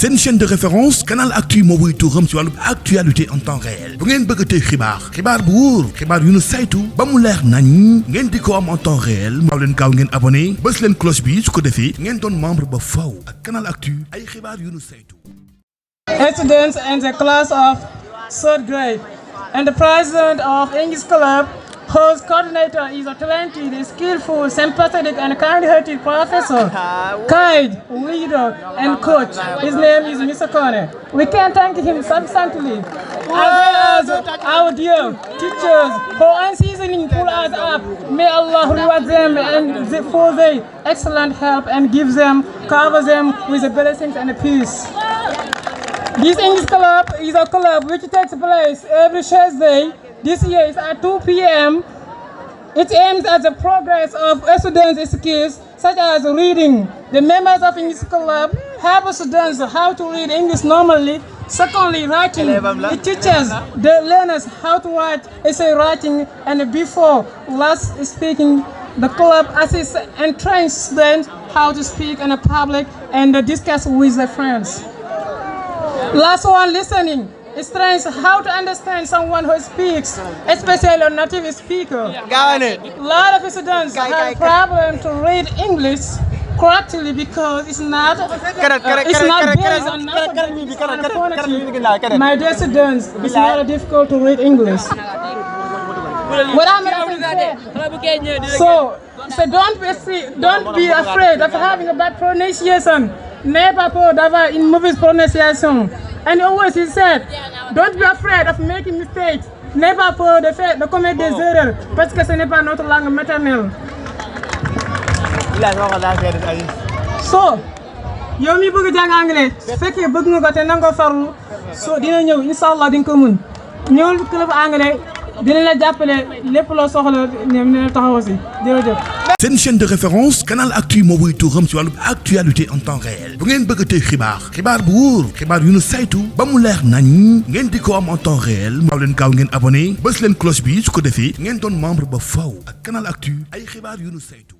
C'est une chaîne de référence Canal Actu moo wuy turam ci wàllu actualité en temps réel bu ngeen bëgg tey xibaar bu wóor xibaar yu nu saytu ba mu leer nañ ngeen di ko am en temps réel maaw leen gaaw ngeen abonné bës leen cloche bi su ko defee ngeen doon membre ba faw ak Canal Actu ay xibaar yu nu saytu. Students in the class of 3rd grade and the president of English Club, whose coordinator is a talented, skillful, sympathetic and kind-hearted professor, kind, leader and coach. His name is Mr. Kone. We can thank him sufficiently, as well as our dear teachers who unceasingly pull us up. May Allah reward them and for their excellent help and cover them with the blessings and peace. This English Club is a club which takes place every Thursday. This year is at 2 p.m. It aims at the progress of students' skills such as reading. The members of English Club help students how to read English normally. Secondly, writing. It teaches the learners how to write essay writing, and before last speaking, the club assists and trains students how to speak in public and discuss with their friends. Last one, listening. It trains how to understand someone who speaks, especially a native speaker. A lot of students have problems to read English correctly because it's not based on phonetics. My dear students, it's not difficult to read English. What I'm saying, so don't be afraid of having a bad pronunciation. N'ayez pas peur d'avoir une mauvaise prononciation. And always he said, don't be afraid of making mistakes. N'ayez pas peur de commettre des erreurs parce que ce n'est pas notre langue maternelle. So, yow mi bëgg jàng anglais, su fekkee bëgg nga ko te nangoo farlu, so dina ñëw inshallah di nga ko mën. Ñëwal club anglais dina la jàppale lépp loo soxla ñoom dina taxaw si. Jërëjëf. C'est une chaîne de référence Canal Actu moo wuy turam ci wàllu actualité en temps réel bu ngeen bëgg tey xibaar bu wóor xibaar yu nu saytu ba mu leer nañ ngeen di ko am en temps réel maaw leen gaaw ngeen abonné bës leen cloche bi su ko defee ngeen doon membre ba faw ak Canal Actu ay xibaar yu nu saytu.